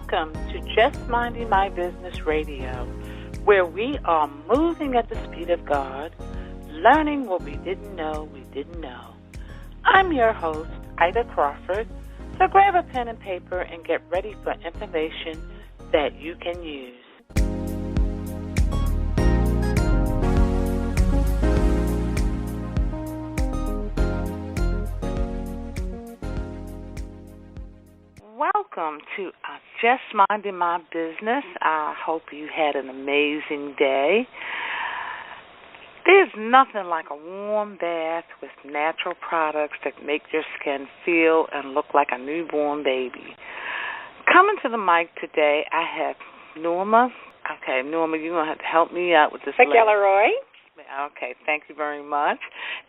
Welcome to Just Minding My Business Radio, where we are moving at the speed of God, learning what we didn't know we didn't know. I'm your host, Ida Crawford, so grab a pen and paper and get ready for information that you can use. Welcome to Just Minding My Business. I hope you had an amazing day. There's nothing like a warm bath with natural products that make your skin feel and look like a newborn baby. Coming to the mic today, I have Norma. Okay, Norma, you're going to have to help me out with this. McElroy. Okay, thank you very much.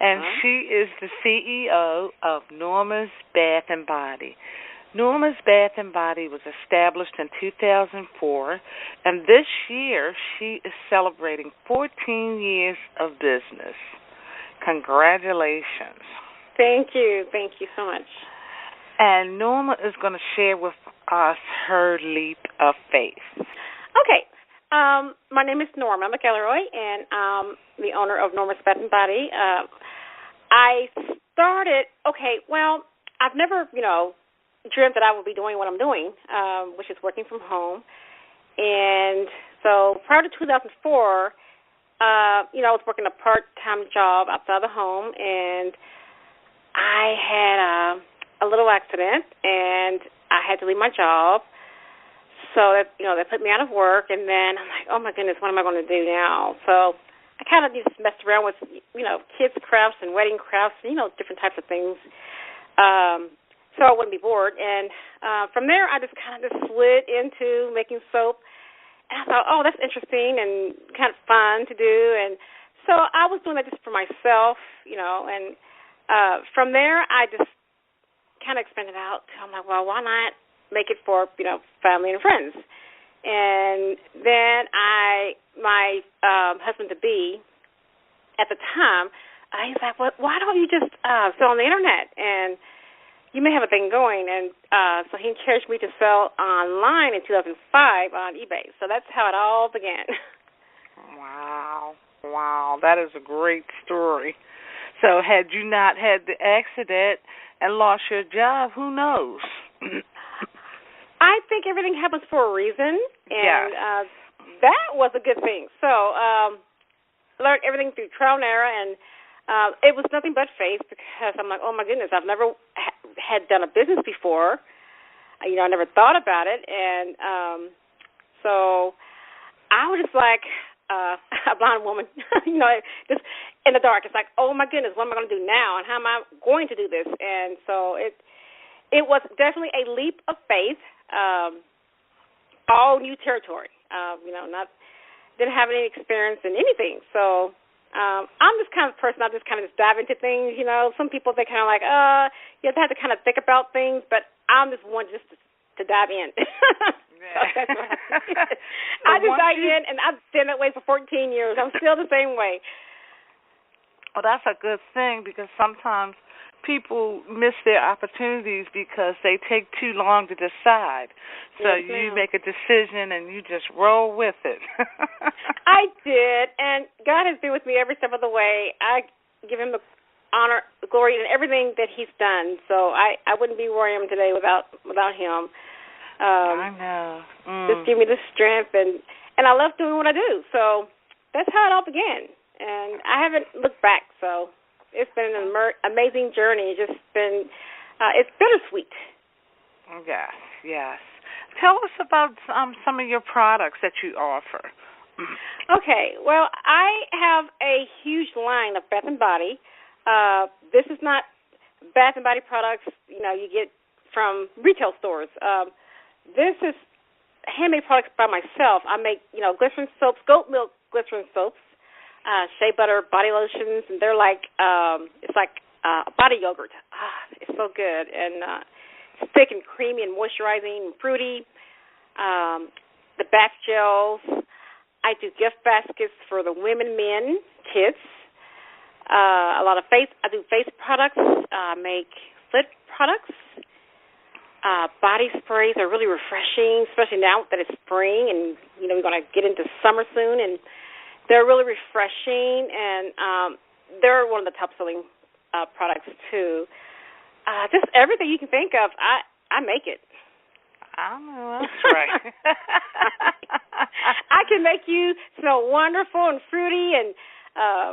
And she is the CEO of Norma's Bath and Body. Norma's Bath & Body was established in 2004, and this year she is celebrating 14 years of business. Congratulations. Thank you. Thank you so much. And Norma is going to share with us her leap of faith. Okay. My name is Norma McElroy, and I'm the owner of Norma's Bath & Body. I've never, dreamt that I would be doing what I'm doing, which is working from home. And so prior to 2004, I was working a part-time job outside the home, and I had a little accident, and I had to leave my job. So that they put me out of work, and then I'm like, oh my goodness, what am I going to do now? So I kind of just messed around with kids crafts and wedding crafts, and different types of things. So I wouldn't be bored. And from there, I just kind of slid into making soap. And I thought, oh, that's interesting and kind of fun to do. And so I was doing that just for myself, And from there, I just kind of expanded out. I'm like, well, why not make it for, family and friends? And then my husband-to-be at the time, he's like, well, why don't you just sell on the Internet? And you may have a thing going, and so he encouraged me to sell online in 2005 on eBay. So that's how it all began. Wow, that is a great story. So had you not had the accident and lost your job, who knows? I think everything happens for a reason, and that was a good thing. So learned everything through trial and error, and it was nothing but faith, because I'm like, oh, my goodness, I've never had done a business before. I never thought about it. And so I was just like a blind woman, just in the dark. It's like, oh, my goodness, what am I going to do now, and how am I going to do this? And so it was definitely a leap of faith, all new territory, didn't have any experience in anything. So I'm this kind of person, I just kind of dive into things, Some people, they kind of like, you have to kind of think about things, but I'm just one just to dive in. So that's what I just dive in, and I've been that way for 14 years. I'm still the same way. Well, that's a good thing, because sometimes people miss their opportunities because they take too long to decide. So yes, you make a decision and you just roll with it. I did, and God has been with me every step of the way. I give him the honor, the glory, and everything that he's done. So I wouldn't be where I am today without him. I know. Just give me the strength, and I love doing what I do. So that's how it all began, and I haven't looked back. So it's been an amazing journey. It's just been, it's bittersweet. Yes. Tell us about some of your products that you offer. Okay. Well, I have a huge line of Bath & Body. This is not Bath & Body products, you get from retail stores. This is handmade products by myself. I make, glycerin soaps, goat milk glycerin soaps, shea butter body lotions, and they're like, it's like body yogurt. It's so good, and it's thick and creamy and moisturizing and fruity. The bath gels. I do gift baskets for the women, men, kids. I do face products. Make foot products. body sprays are really refreshing, especially now that it's spring and, we're going to get into summer soon. And they're really refreshing, and they're one of the top-selling products, too. Just everything you can think of, I make it. I know, that's right. I can make you smell wonderful and fruity and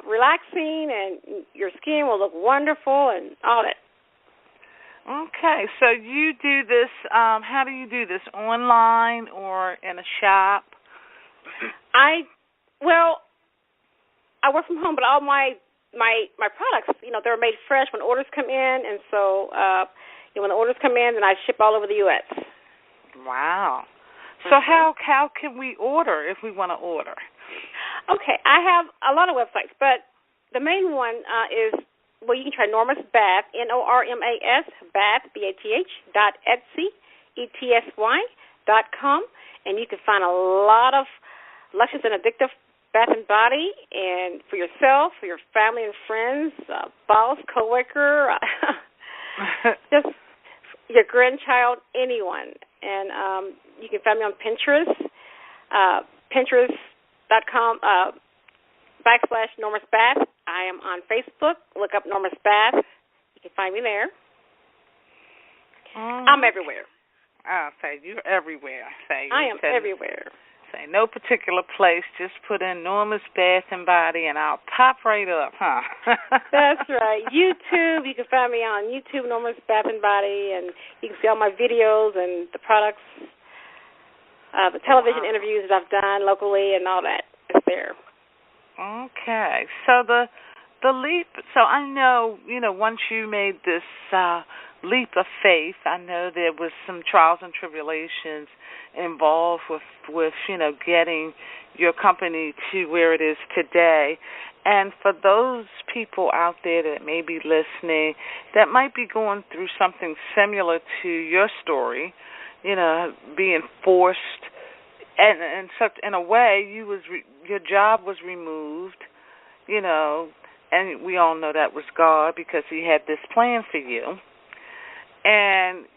relaxing, and your skin will look wonderful and all that. Okay, so you do this, how do you do this, online or in a shop? I work from home, but all my products, they're made fresh when orders come in, and so when the orders come in, then I ship all over the U.S. Wow. So how can we order if we want to order? Okay, I have a lot of websites, but the main one is, you can try Norma's Bath, Normas, Bath, BATH, .etsy.com, and you can find a lot of luscious and addictive bath and body, and for yourself, for your family and friends, boss, coworker, just your grandchild, anyone. And you can find me on Pinterest, Pinterest.com /Norma's Bath. I am on Facebook. Look up Norma's Bath. You can find me there. I'm everywhere. I'll say you're everywhere. I am everywhere. Say no particular place. Just put in Norma's Bath and Body, and I'll pop right up, huh? That's right. YouTube. You can find me on YouTube, Norma's Bath and Body, and you can see all my videos and the products, the television interviews that I've done locally, and all that is there. Okay, so the leap. So I know, once you made this leap of faith, I know there was some trials and tribulations involved with getting your company to where it is today. And for those people out there that may be listening that might be going through something similar to your story, being forced. And such, in a way, your job was removed, and we all know that was God because He had this plan for you. And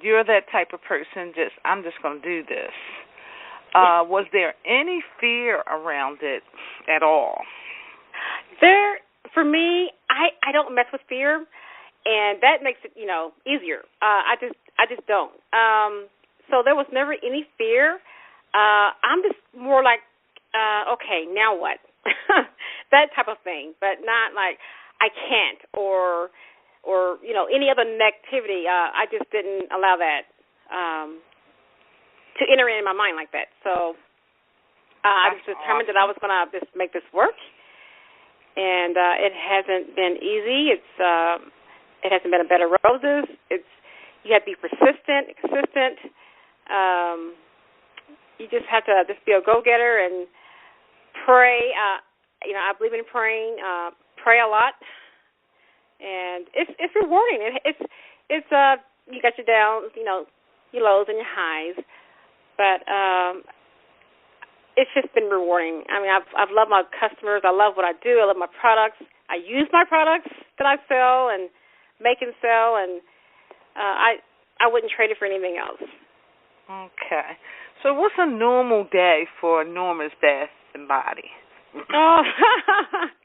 you're that type of person. I'm just going to do this. Was there any fear around it at all? For me, I don't mess with fear, and that makes it easier. I just don't. So there was never any fear. I'm just more like, okay, now what? That type of thing, but not like I can't or any other negativity. I just didn't allow that to enter in my mind like that. So I was determined that I was going to just make this work, and it hasn't been easy. It hasn't been a bed of roses. You have to be persistent, consistent. You just have to just be a go-getter and pray. I believe in praying. Pray a lot, and it's rewarding. It's you got your downs, your lows and your highs, but it's just been rewarding. I mean, I've loved my customers. I love what I do. I love my products. I use my products that I sell and make and sell, and I wouldn't trade it for anything else. Okay. So what's a normal day for Norma's Bath and Body? Oh,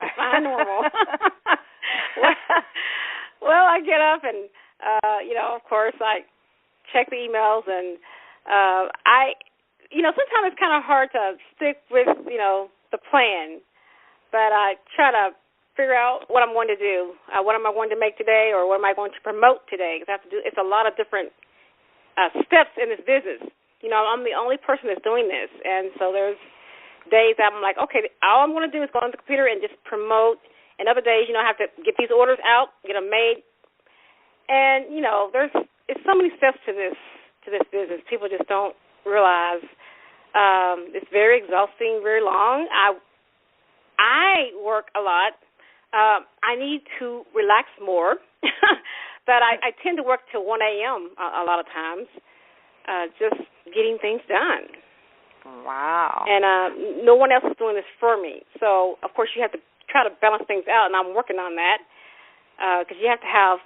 define normal. Well, I get up and, of course, I check the emails, and sometimes it's kind of hard to stick with, the plan, but I try to figure out what I'm going to do. What am I going to make today, or what am I going to promote today? Because it's a lot of different steps in this business. I'm the only person that's doing this, and so there's days that I'm like, okay, all I'm going to do is go on the computer and just promote, and other days, I have to get these orders out, get them made, and it's so many steps to this business. People just don't realize it's very exhausting, very long. I work a lot. I need to relax more, but I tend to work till 1 a.m. a lot of times. Just getting things done. Wow. And no one else is doing this for me. So, of course, you have to try to balance things out, and I'm working on that because you have to have,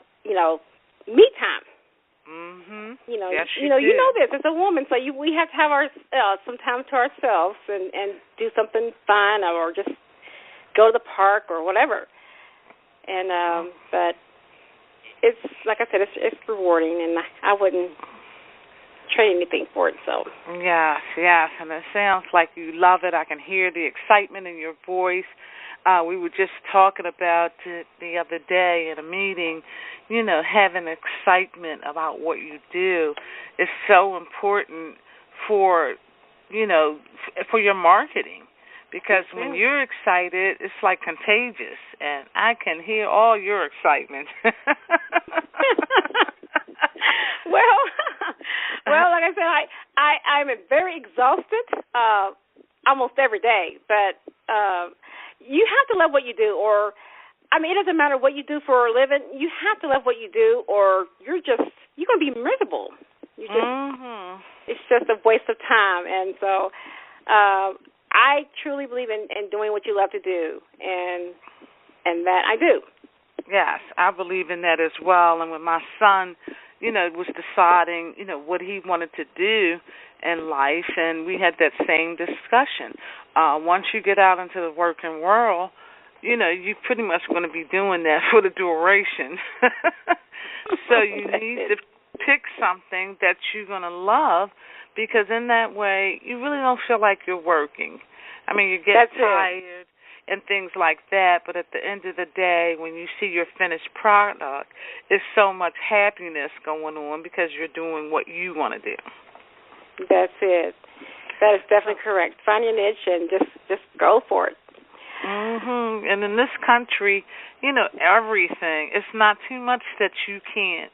me time. Mhm. You know, Yes, you you know, you do. know this as a woman, so we have to have our some time to ourselves and do something fun or just go to the park or whatever. And but it's like I said, it's rewarding, and I wouldn't trade anything for it. So Yes, yes, and it sounds like you love it. I can hear the excitement in your voice. We were just talking about it the other day at a meeting. You know, having excitement about what you do is so important for, you know, for your marketing. Because when you're excited, it's like contagious, and I can hear all your excitement. well, well, like I said, I'm very exhausted almost every day, but you have to love what you do, or I mean, it doesn't matter what you do for a living. You have to love what you do, or you're going to be miserable. You just It's just a waste of time, and so I truly believe in doing what you love to do, and that I do. Yes, I believe in that as well. And when my son, you know, was deciding, you know, what he wanted to do in life, and we had that same discussion. Once you get out into the working world, you know, you're pretty much going to be doing that for the duration. So you need to pick something that you're going to love, because in that way you really don't feel like you're working. I mean, you get tired and things like that, but at the end of the day, when you see your finished product, there's so much happiness going on because you're doing what you want to do. That's it. That is definitely correct. Find your niche and just go for it. Mhm. And in this country, you know, everything. It's not too much that you can't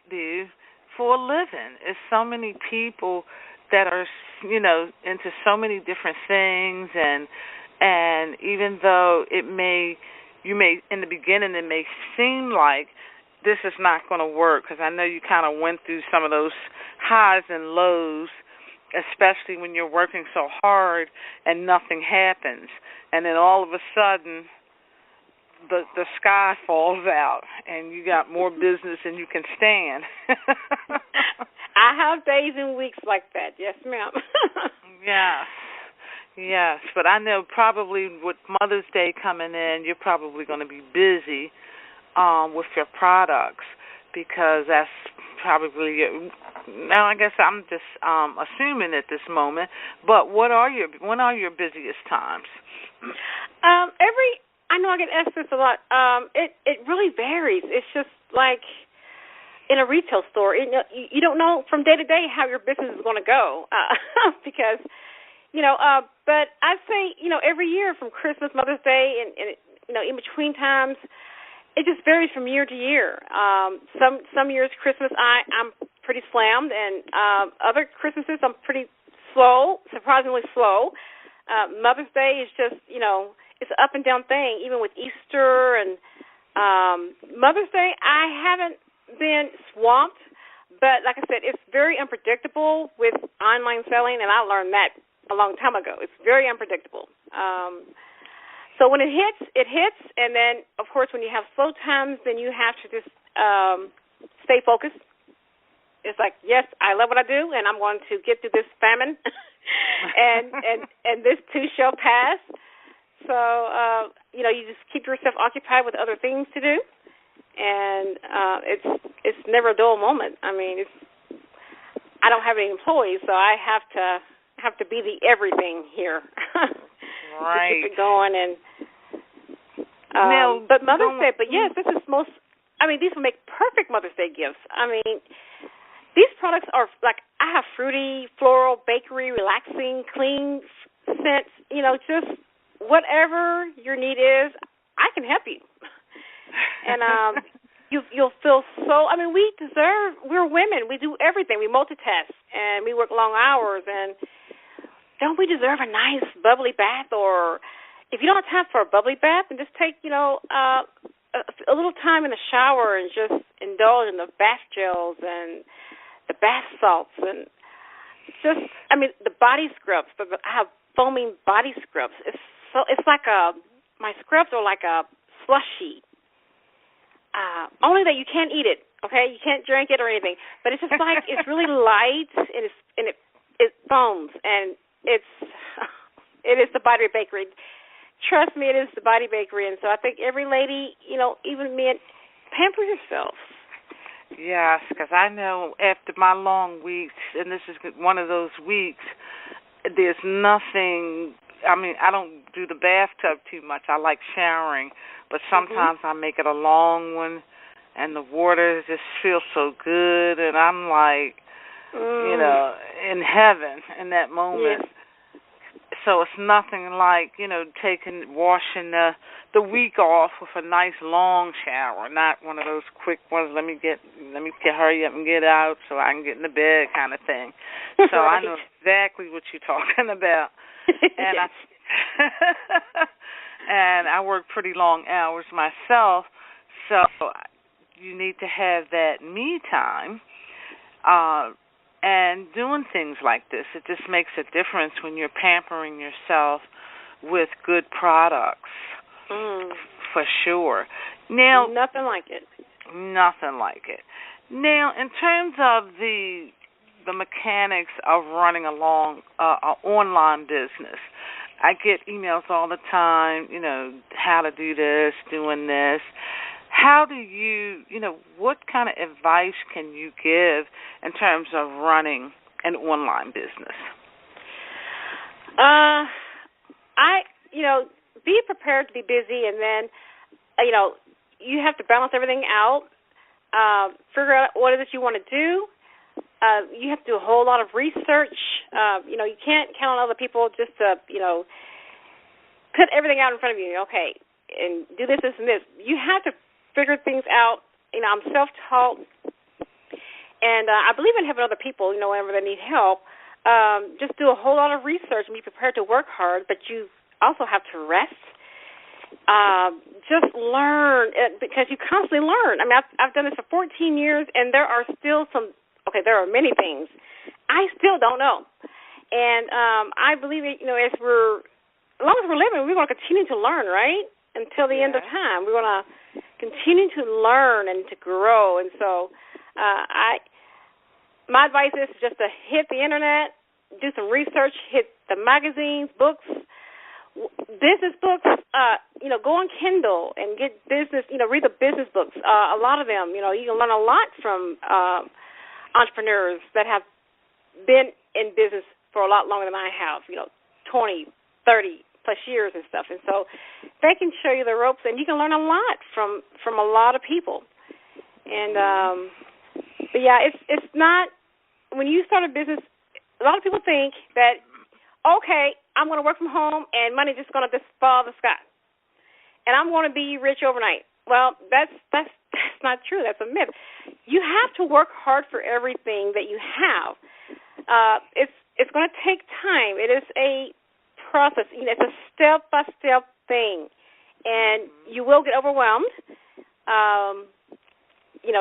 do for a living. It's so many people that are, you know, into so many different things, and even though you may in the beginning it may seem like this is not going to work, because I know you kind of went through some of those highs and lows, especially when you're working so hard and nothing happens, and then all of a sudden the sky falls out and you got more business than you can stand. I have days and weeks like that. Yes, ma'am. Yes, but I know probably with Mother's Day coming in, you're probably going to be busy with your products, because that's probably now I guess I'm just assuming at this moment. But when are your busiest times? I know I get asked this a lot. It really varies. It's just like in a retail store. You don't know from day to day how your business is going to go because, but I'd say, every year from Christmas, Mother's Day, and in between times, it just varies from year to year. Some years Christmas I'm pretty slammed, and other Christmases I'm pretty slow, surprisingly slow. Mother's Day is just, it's an up and down thing, even with Easter and Mother's Day. I haven't been swamped, but like I said, it's very unpredictable with online selling, and I learned that a long time ago. It's very unpredictable. So when it hits, and then, of course, when you have slow times, then you have to just stay focused. It's like, yes, I love what I do, and I'm going to get through this famine, and this too shall pass. So, you just keep yourself occupied with other things to do, and it's never a dull moment. I mean, I don't have any employees, so I have to be the everything here. Right. To keep it going, and but Mother's Day. But yes, these will make perfect Mother's Day gifts. I mean, these products are like, I have fruity, floral, bakery, relaxing, clean scents. Just whatever your need is, I can help you. And you'll feel so. I mean, we're women. We do everything. We multitask, and we work long hours, and don't we deserve a nice bubbly bath? Or if you don't have time for a bubbly bath, then just take, a little time in the shower and just indulge in the bath gels and the bath salts, and just, the body scrubs. I have foaming body scrubs. It's like my scrubs are like a slushy. Only that you can't eat it. Okay, you can't drink it or anything, but it's just like it's really light and it foams and it is the Body Bakery. Trust me, it is the Body Bakery, and so I think every lady, even men, pamper yourself. Yes, because I know after my long weeks, and this is one of those weeks, there's nothing. I mean, I don't do the bathtub too much. I like showering, but sometimes I make it a long one, and the water just feels so good, and I'm like, in heaven in that moment. Yes. So it's nothing like, washing the week off with a nice long shower, not one of those quick ones. Let me hurry up and get out so I can get in the bed kind of thing. So Right. I know exactly what you're talking about. And Yes. and I work pretty long hours myself, so you need to have that me time. And doing things like this, it just makes a difference when you're pampering yourself with good products, for sure. Now, nothing like it. Nothing like it. Now, in terms of the mechanics of running an online business, I get emails all the time, how to do this, doing this. How do you, what kind of advice can you give in terms of running an online business? Be prepared to be busy, and then, you have to balance everything out, figure out what it is you want to do. You have to do a whole lot of research. You can't count on other people just to, put everything out in front of you, okay, and do this, this, and this. You have to figure things out. I'm self-taught, and I believe in helping other people, whenever they need help. Just do a whole lot of research and be prepared to work hard, but you also have to rest. Just learn, because you constantly learn. I mean, I've done this for 14 years, and there are still there are many things I still don't know. And I believe, as long as we're living, we're going to continue to learn, right? Until the end of time. We're going to continue to learn and to grow. And so my advice is just to hit the internet, do some research, hit the magazines, books, business books, go on Kindle and get business, read the business books. A lot of them, you can learn a lot from entrepreneurs that have been in business for a lot longer than I have, 20, 30 plus years and stuff. And so they can show you the ropes, and you can learn a lot from a lot of people. And but yeah, it's not, when you start a business, a lot of people think that, okay, I'm going to work from home and money's just going to just fall out of the sky, and I'm going to be rich overnight. Well, that's not true. That's a myth. You have to work hard for everything that you have. It's going to take time. It is a process. It's a step-by-step thing, and you will get overwhelmed.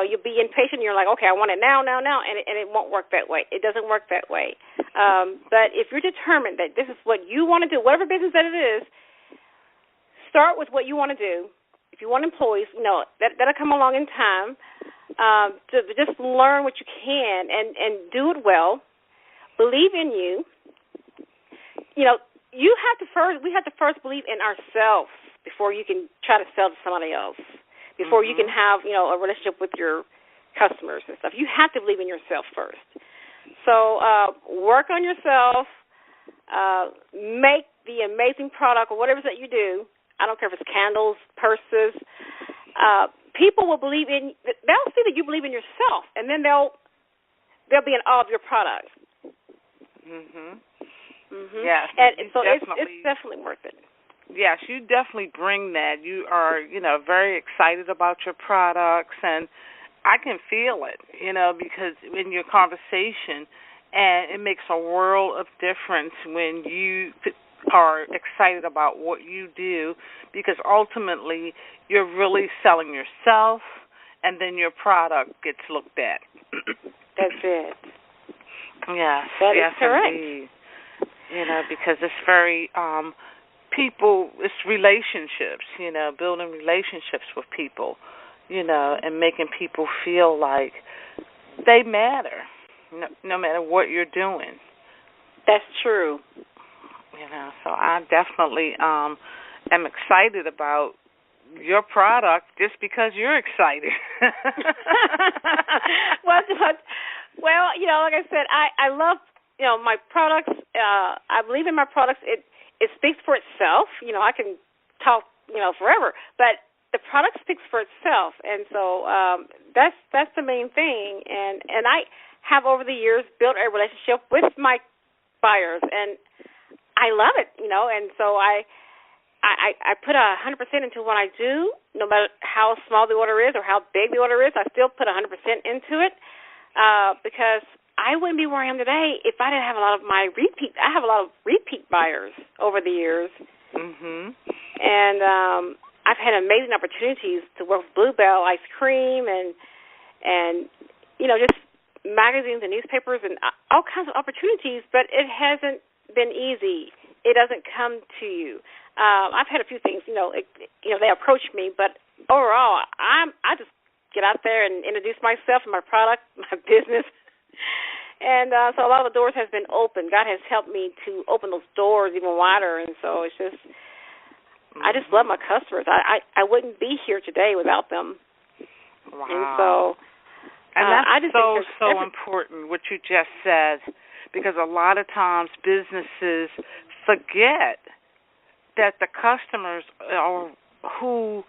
You'll be impatient. You're like, okay, I want it now, and it won't work that way. It doesn't work that way. But if you're determined that this is what you want to do, whatever business that it is, start with what you want to do. If you want employees, that'll come along in time. To just learn what you can and do it well. Believe in you. We have to first believe in ourselves before you can try to sell to somebody else. Before you can have, a relationship with your customers and stuff. You have to believe in yourself first. So work on yourself. Make the amazing product or whatever it is that you do. I don't care if it's candles, purses. People will believe in. They'll see that you believe in yourself, and then they'll be in awe of your product. Yes, and so it's definitely worth it. Yes, you definitely bring that. You are, very excited about your products, and I can feel it, because in your conversation, and it makes a world of difference when you are excited about what you do, because ultimately you're really selling yourself, and then your product gets looked at. That's it. Yes, that yes, is correct. Indeed. Because it's very it's relationships, building relationships with people, and making people feel like they matter, no matter what you're doing. That's true. So I definitely am excited about your product just because you're excited. well, like I said, I love, my products. I believe in my products. It speaks for itself. I can talk, forever, but the product speaks for itself, and so that's the main thing. And I have over the years built a relationship with my buyers, and I love it, and so I put 100% into what I do, no matter how small the order is or how big the order is. I still put 100% into it because I wouldn't be where I am today if I didn't have a lot of I have a lot of repeat buyers over the years. Mhm. And I've had amazing opportunities to work with Bluebell Ice Cream and just magazines and newspapers and all kinds of opportunities, but it hasn't been easy. It doesn't come to you. I've had a few things, they approach me, but overall, I just get out there and introduce myself and my product, my business, and so a lot of the doors has been open. God has helped me to open those doors even wider, and so it's just, I just love my customers. I wouldn't be here today without them. Wow. And so, and that's I just so important what you just said, because a lot of times businesses forget that the customers are who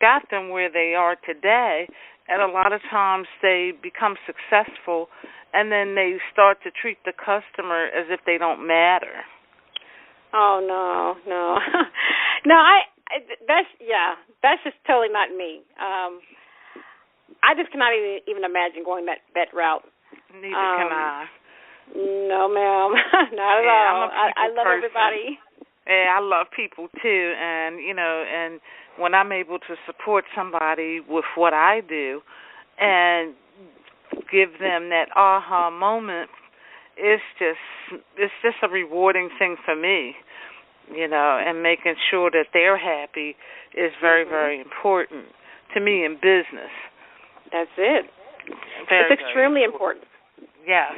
got them where they are today, and a lot of times they become successful, and then they start to treat the customer as if they don't matter. Oh, no. No, that's just totally not me. I just cannot even imagine going that route. Neither can I. No, ma'am, not at all. I love person. everybody. Yeah, I love people too, and and when I'm able to support somebody with what I do and give them that aha moment, it's just a rewarding thing for me, and making sure that they're happy is very, very important to me in business. That's it. Very, it's extremely important. Yes,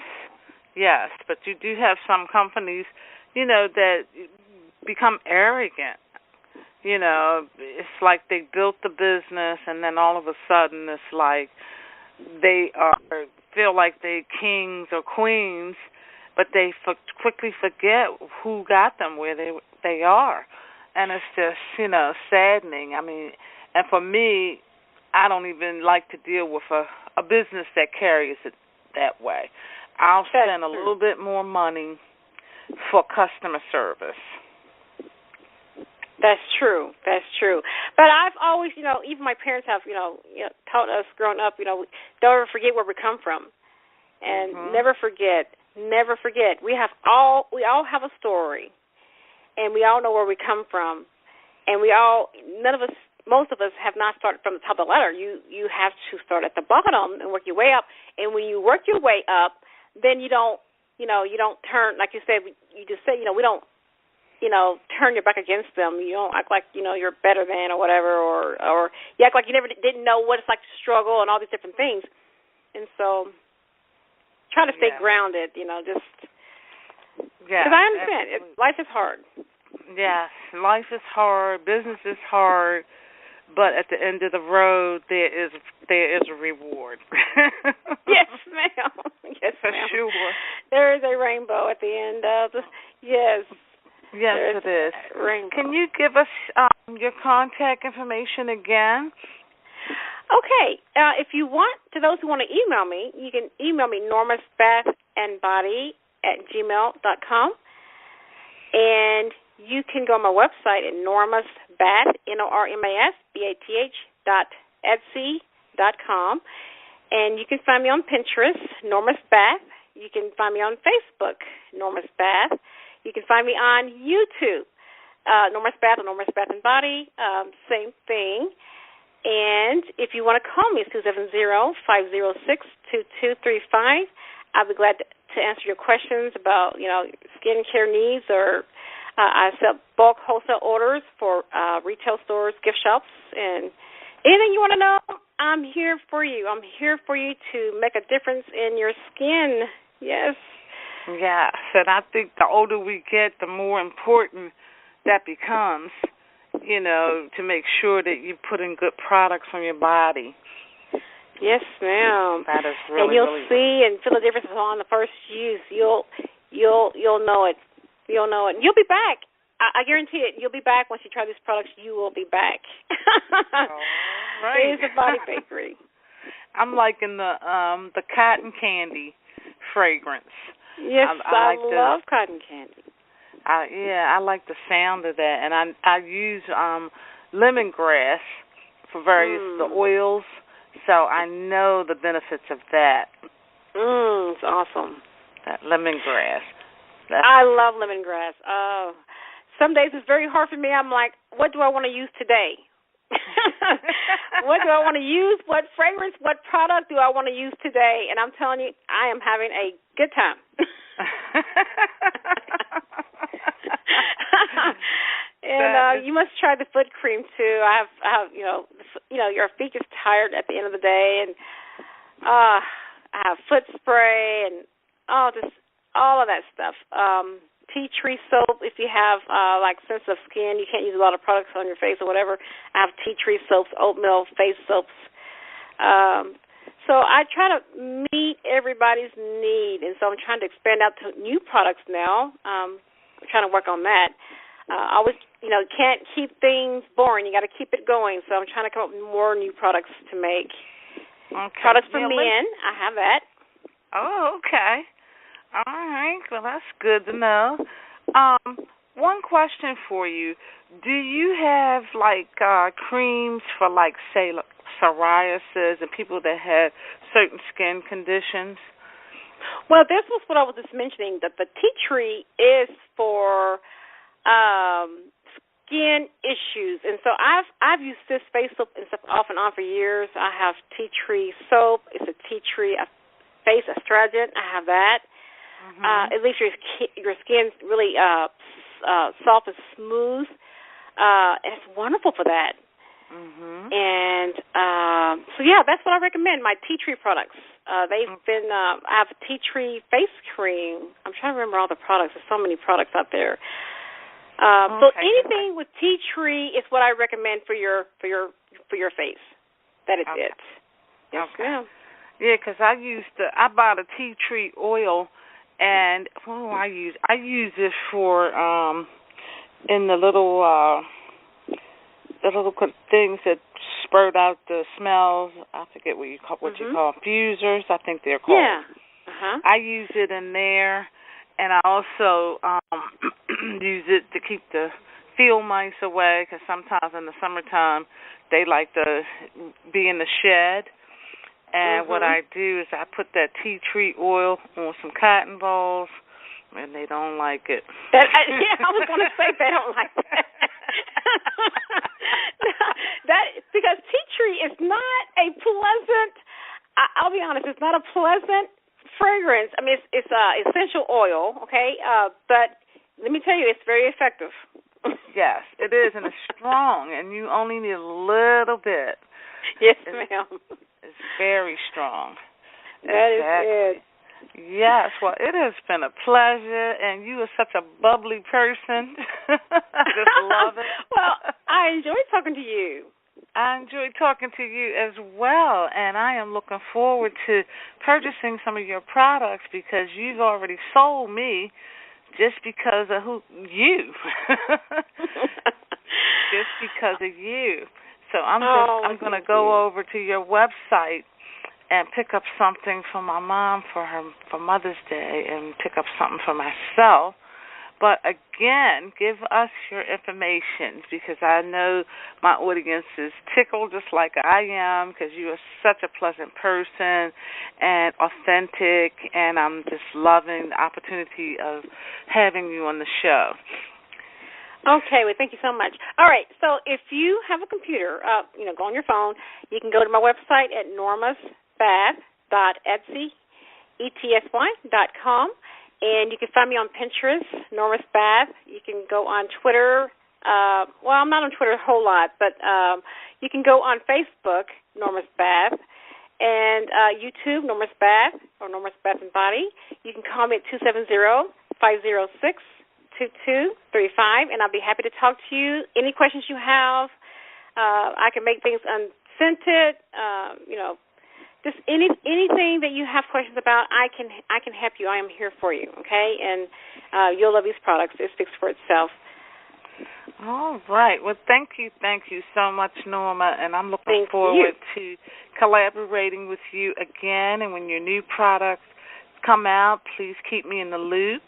but you do have some companies, that become arrogant. It's like they built the business, and then all of a sudden it's like they feel like they're kings or queens, but they quickly forget who got them where they are, and it's just saddening. I mean, and for me, I don't even like to deal with a business that carries it that way. I'll spend a little bit more money for customer service. That's true. But I've always, even my parents have, taught us growing up, don't ever forget where we come from, and never forget. We all have a story, and we all know where we come from, and most of us have not started from the top of the ladder. You have to start at the bottom and work your way up, and when you work your way up, then you don't turn, like you said, we don't, turn your back against them. You don't act like, you're better than or whatever, or you act like you never didn't know what it's like to struggle and all these different things. And so try to stay grounded, just because I understand life is hard. Yes, life is hard, business is hard, but at the end of the road, there is a reward. Yes, ma'am. Yes, for ma'am. Sure. There is a rainbow at the end of the. Yes. Yes, it is. Rainbow. Can you give us your contact information again? Okay. If you want, to those who want to email me, you can email me normasbathandbody@gmail.com, and you can go on my website at normasbath, normasbath.etsy.com, and you can find me on Pinterest, Norma's Bath. You can find me on Facebook, Norma's Bath. You can find me on YouTube, Norma's Bath or Norma's Bath and Body, same thing. And if you want to call me, it's 270-506-2235. I'll be glad to answer your questions about, skincare needs, or I sell bulk wholesale orders for retail stores, gift shops, and anything you want to know, I'm here for you. I'm here for you to make a difference in your skin. Yes. Yes, and I think the older we get, the more important that becomes, to make sure that you put in good products on your body. Yes, ma'am. That is really, and you'll really see and feel the difference on the first use. You'll know it. You'll know it. You'll be back. I guarantee it. You'll be back once you try these products. You will be back. All right. It is a body bakery. I'm liking the cotton candy fragrance. Yes, I like love cotton candy. I like the sound of that, and I use lemongrass for various the oils, so I know the benefits of that. It's awesome. That lemongrass. I love lemongrass. Oh, some days it's very hard for me. I'm like, what do I want to use today? What do I want to use? What fragrance, what product do I want to use today? And I'm telling you, I am having a good time. And you must try the foot cream too. I have your feet is tired at the end of the day, and I have foot spray and just all of that stuff. Tea tree soap, if you have sensitive skin, you can't use a lot of products on your face or whatever. I have tea tree soaps, oatmeal face soaps. So I try to meet everybody's need, and so I'm trying to expand out to new products now. I'm trying to work on that. Always, can't keep things boring. You got to keep it going. So I'm trying to come up with more new products to make. Okay. Products for men, I have that. Oh, okay. All right. Well, that's good to know. One question for you. Do you have, creams for, say, psoriasis and people that have certain skin conditions? Well, this was what I was just mentioning, that the tea tree is for skin issues. And so I've used this face soap and stuff off and on for years. I have tea tree soap. It's a tea tree face astringent. I have that. Mm-hmm. It leaves your skin really soft and smooth. And it's wonderful for that. Mm-hmm. And that's what I recommend, my tea tree products. They've been, I have tea tree face cream. I'm trying to remember all the products. There's so many products out there. So anything with tea tree is what I recommend for your face. That is it. Yes, ma'am. Yeah, because I bought a tea tree oil, and what do I use? I use it for in the little things that spurt out the smells. I forget what you call diffusers. I think they're called. Yeah. Uh-huh. I use it in there, and I also use it to keep the field mice away, because sometimes in the summertime they like to be in the shed. And what I do is I put that tea tree oil on some cotton balls, and they don't like it. I was going to say they don't like that. Because tea tree is not a pleasant, I'll be honest, it's not a pleasant fragrance. I mean, it's essential oil, okay? But let me tell you, it's very effective. Yes, it is, and it's strong, and you only need a little bit. Yes, ma'am. It's very strong. That is it. Yes, well, it has been a pleasure, and you are such a bubbly person. I just love it. Well, I enjoyed talking to you. I enjoyed talking to you as well, and I am looking forward to purchasing some of your products, because you've already sold me just because of you. Just because of you. So I'm going to go over to your website and pick up something for my mom for Mother's Day, and pick up something for myself. But again, give us your information, because I know my audience is tickled just like I am, because you are such a pleasant person and authentic, and I'm just loving the opportunity of having you on the show. Okay, well, thank you so much. All right, so if you have a computer, go on your phone. You can go to my website at normasbath.etsy.com, and you can find me on Pinterest, Norma's Bath. You can go on Twitter. I'm not on Twitter a whole lot, but You can go on Facebook, Norma's Bath, and YouTube, Norma's Bath, or Norma's Bath and Body. You can call me at 270-506-2235, and I'll be happy to talk to you. Any questions you have, I can make things unscented, just anything that you have questions about, I can help you. I am here for you, okay? And you'll love these products. It speaks for itself. All right. Well, thank you so much, Norma, and I'm looking forward to collaborating with you again. And when your new products come out, please keep me in the loop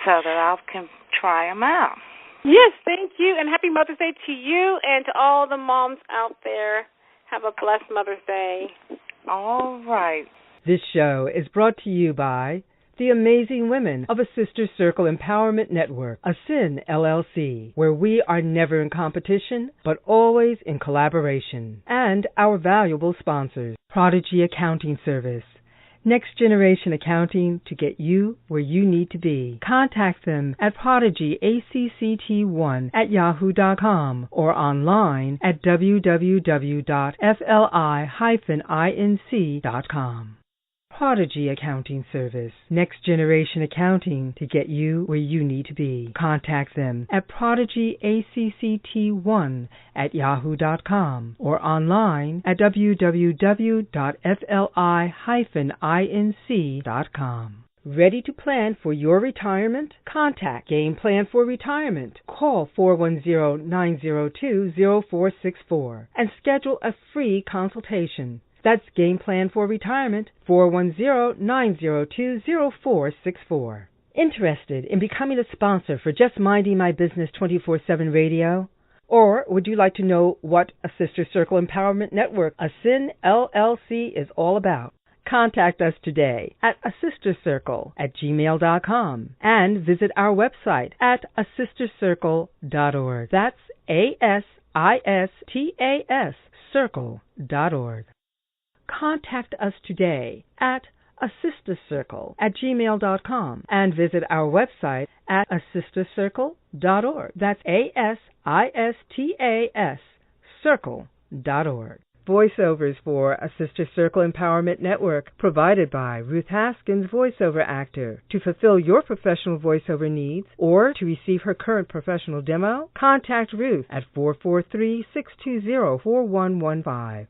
so that I can try them out. Yes, thank you, and happy Mother's Day to you and to all the moms out there. Have a blessed Mother's Day. All right. This show is brought to you by the amazing women of A Sister Circle Empowerment Network, ASIN LLC, where we are never in competition, but always in collaboration. And our valuable sponsors, Prodigy Accounting Service, Next Generation Accounting to get you where you need to be. Contact them at prodigyact1@yahoo.com or online at www.fli-inc.com. Prodigy Accounting Service, Next Generation Accounting to get you where you need to be. Contact them at prodigyact1@yahoo.com or online at www.fli-inc.com. Ready to plan for your retirement? Contact Game Plan for Retirement. Call 410-902-0464 and schedule a free consultation. That's Game Plan for Retirement, 410-902-0464. Interested in becoming a sponsor for Just Minding My Business 24/7 radio? Or would you like to know what a Sister Circle Empowerment Network, ASIN LLC, is all about? Contact us today at asistercircle@gmail.com and visit our website at asistercircle.org. That's ASISTAS circle.org. Contact us today at asistercircle@gmail.com and visit our website at asistercircle.org. That's ASISTAS circle.org. Voiceovers for A Sister Circle Empowerment Network provided by Ruth Haskins, voiceover actor. To fulfill your professional voiceover needs or to receive her current professional demo, contact Ruth at 443-620-4115.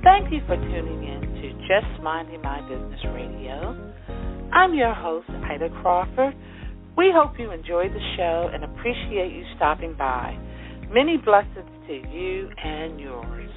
Thank you for tuning in to Just Minding My Business Radio. I'm your host, Ida Crawford. We hope you enjoyed the show and appreciate you stopping by. Many blessings to you and yours.